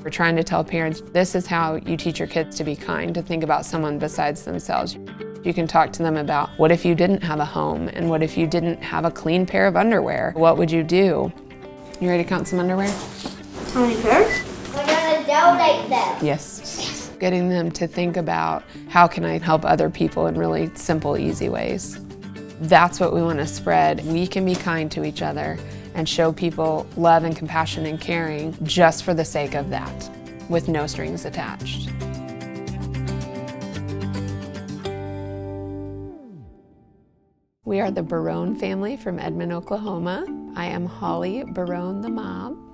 We're trying to tell parents, this is how you teach your kids to be kind, to think about someone besides themselves. You can talk to them about, what if you didn't have a home? And what if you didn't have a clean pair of underwear? What would you do? You ready to count some underwear? How many pairs? We're gonna donate them. Yes. Getting them to think about, how can I help other people in really simple, easy ways? That's what we want to spread. We can be kind to each other and show people love and compassion and caring just for the sake of that, with no strings attached. We are the Barrón family from Edmond, Oklahoma. I am Holly Barrón, the mom.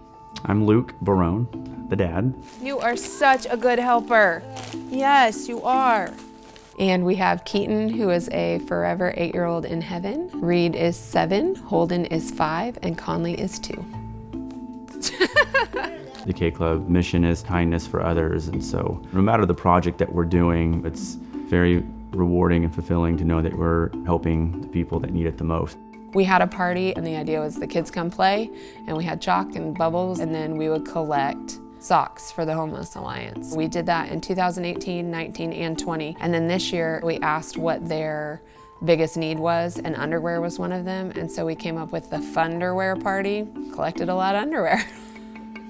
I'm Luke Barrón, the dad. You are such a good helper. Yes, you are. And we have Keaton, who is a forever 8-year-old in heaven. Reed is 7, Holden is 5, and Conley is 2. The K-Club mission is kindness for others, and so no matter the project that we're doing, it's very rewarding and fulfilling to know that we're helping the people that need it the most. We had a party, and the idea was the kids come play, and we had chalk and bubbles, and then we would collect socks for the Homeless Alliance. We did that in 2018, 19, and 20. And then this year, we asked what their biggest need was, and underwear was one of them. And so we came up with the thunderwear party, collected a lot of underwear.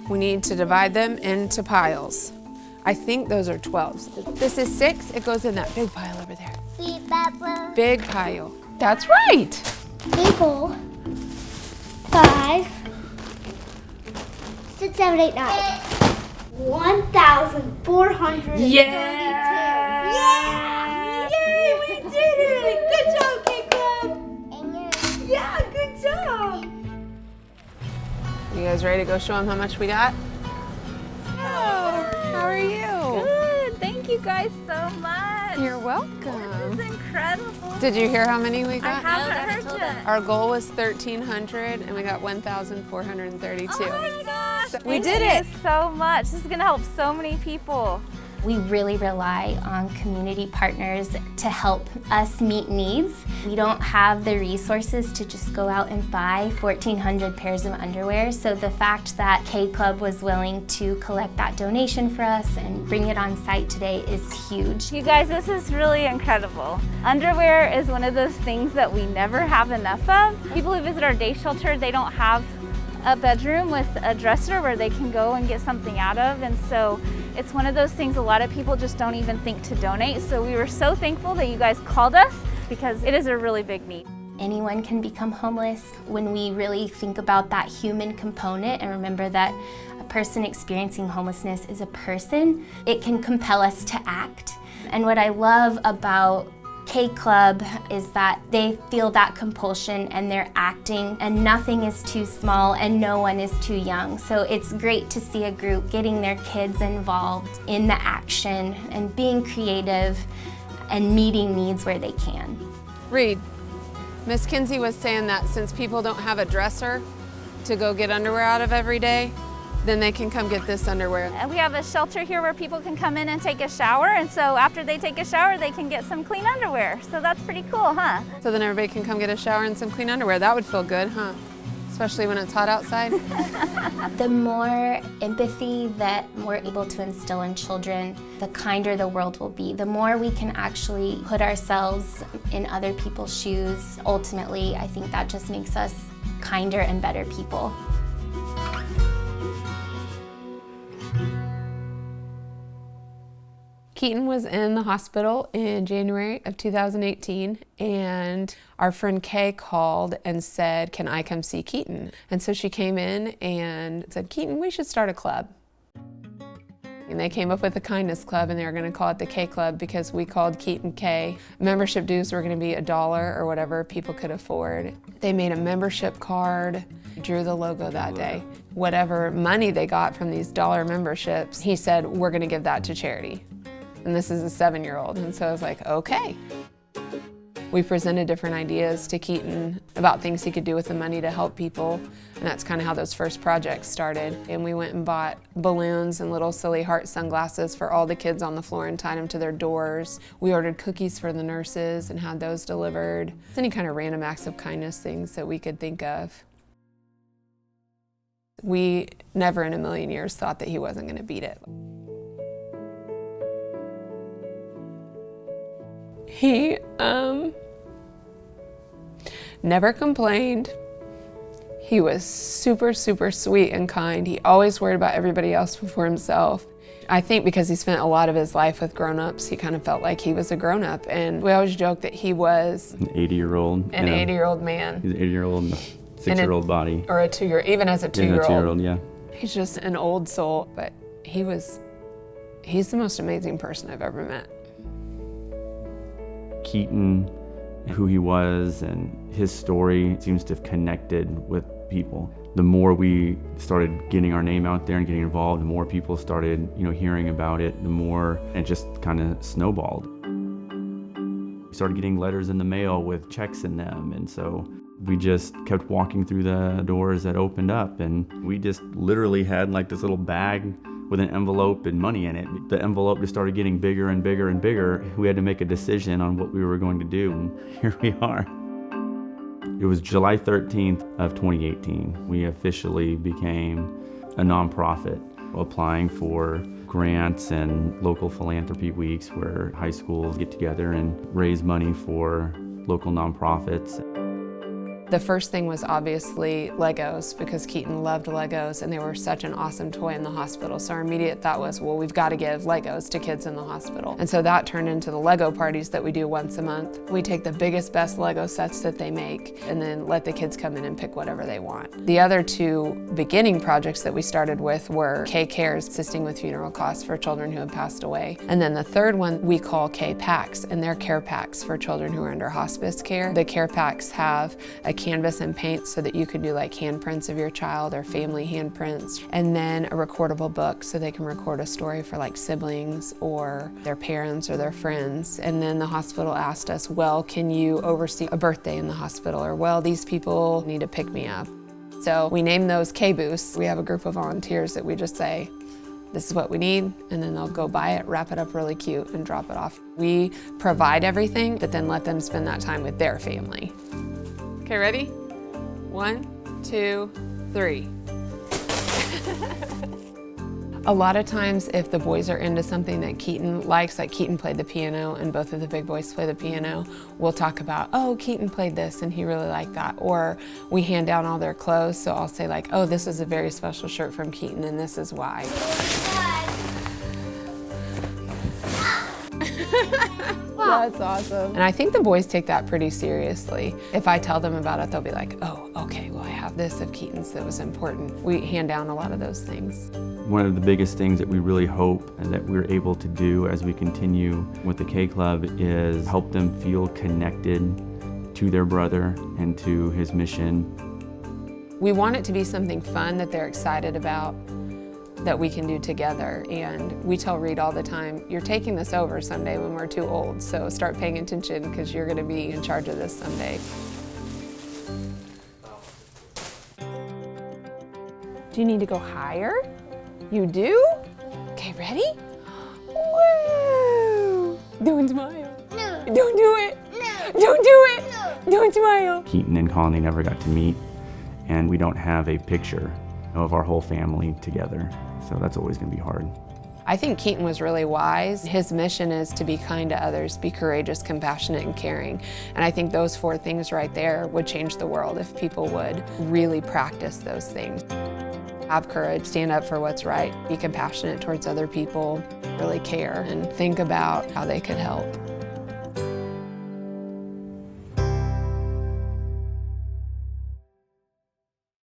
We need to divide them into piles. I think those are 12s. This is 6, it goes in that big pile over there. Big pile. That's right. 4, 5, 6, 7, 8, 9. 1,432. Yeah! Yeah! Yay, we did it! Good job, K-Club! Yeah, good job! You guys ready to go show them how much we got? How are you? Good. Thank you guys so much. You're welcome. This is incredible. Did you hear how many we I got? haven't heard yet. Our goal was 1,300 and we got 1,432. Oh my gosh. We Thank did you it. so much. This is going to help so many people. We really rely on community partners to help us meet needs. We don't have the resources to just go out and buy 1,400 pairs of underwear, so the fact that K-Club was willing to collect that donation for us and bring it on site today is huge. You guys, this is really incredible. Underwear is one of those things that we never have enough of. People who visit our day shelter, they don't have a bedroom with a dresser where they can go and get something out of, and so it's one of those things a lot of people just don't even think to donate. So we were so thankful that you guys called us because it is a really big need. Anyone can become homeless. When we really think about that human component and remember that a person experiencing homelessness is a person, it can compel us to act. And what I love about K-Club is that they feel that compulsion and they're acting, and nothing is too small and no one is too young. So it's great to see a group getting their kids involved in the action and being creative and meeting needs where they can. Reed, Miss Kinsey was saying that since people don't have a dresser to go get underwear out of every day, then they can come get this underwear. And we have a shelter here where people can come in and take a shower, and so after they take a shower, they can get some clean underwear. So that's pretty cool, huh? So then everybody can come get a shower and some clean underwear. That would feel good, huh? Especially when it's hot outside. The more empathy that we're able to instill in children, the kinder the world will be. The more we can actually put ourselves in other people's shoes, ultimately, I think that just makes us kinder and better people. Keaton was in the hospital in January of 2018, and our friend Kay called and said, can I come see Keaton? And so she came in and said, Keaton, we should start a club. And they came up with the Kindness Club, and they were going to call it the K Club because we called Keaton K. Membership dues were going to be $1 or whatever people could afford. They made a membership card, drew the logo that day. Whatever money they got from these dollar memberships, he said, we're going to give that to charity. And this is a 7-year-old, and so I was like, okay. We presented different ideas to Keaton about things he could do with the money to help people, and that's kind of how those first projects started. And we went and bought balloons and little silly heart sunglasses for all the kids on the floor and tied them to their doors. We ordered cookies for the nurses and had those delivered. Any kind of random acts of kindness things that we could think of. We never in a million years thought that he wasn't going to beat it. He never complained. He was super, super sweet and kind. He always worried about everybody else before himself. I think because he spent a lot of his life with grown-ups, he kind of felt like he was a grown-up. And we always joke that he was An 80-year-old. an 80-year-old man. He's an 80-year-old in a 6-year-old body. Or a 2-year, even as a 2-year-old. Yeah, a 2-year-old, yeah. He's just an old soul, but he's the most amazing person I've ever met. Keaton, who he was and his story seems to have connected with people. The more we started getting our name out there and getting involved, the more people started, hearing about it, the more it just kind of snowballed. We started getting letters in the mail with checks in them, and so we just kept walking through the doors that opened up, and we just literally had like this little bag with an envelope and money in it. The envelope just started getting bigger and bigger and bigger. We had to make a decision on what we were going to do, and here we are. It was July 13th of 2018. We officially became a nonprofit, applying for grants and local philanthropy weeks where high schools get together and raise money for local nonprofits. The first thing was obviously Legos, because Keaton loved Legos and they were such an awesome toy in the hospital. So our immediate thought was, well, we've got to give Legos to kids in the hospital. And so that turned into the Lego parties that we do once a month. We take the biggest, best Lego sets that they make and then let the kids come in and pick whatever they want. The other two beginning projects that we started with were K Cares, assisting with funeral costs for children who have passed away. And then the third one we call K Packs, and they're care packs for children who are under hospice care. The care packs have a canvas and paint so that you can do like handprints of your child or family handprints, and then a recordable book so they can record a story for like siblings or their parents or their friends. And then the hospital asked us, well, can you oversee a birthday in the hospital? Or, well, these people need to pick me up. So we named those K-Boosts. We have a group of volunteers that we just say, this is what we need, and then they'll go buy it, wrap it up really cute, and drop it off. We provide everything, but then let them spend that time with their family. Okay, ready? 1, 2, 3. A lot of times if the boys are into something that Keaton likes, like Keaton played the piano and both of the big boys play the piano, we'll talk about, oh, Keaton played this and he really liked that. Or we hand down all their clothes, so I'll say like, oh, this is a very special shirt from Keaton and this is why. That's awesome. And I think the boys take that pretty seriously. If I tell them about it, they'll be like, oh, okay, well, I have this of Keaton's that was important. We hand down a lot of those things. One of the biggest things that we really hope and that we're able to do as we continue with the K Club is help them feel connected to their brother and to his mission. We want it to be something fun that they're excited about, that we can do together. And we tell Reed all the time, you're taking this over someday when we're too old, so start paying attention because you're going to be in charge of this someday. Do you need to go higher? You do? Okay, ready? Woo! Don't smile. No. Don't do it. No. Don't do it. No. Don't smile. Keaton and Conley never got to meet, and we don't have a picture of our whole family together, so that's always going to be hard. I think Keaton was really wise. His mission is to be kind to others, be courageous, compassionate, and caring. And I think those 4 things right there would change the world if people would really practice those things. Have courage, stand up for what's right, be compassionate towards other people, really care, and think about how they could help.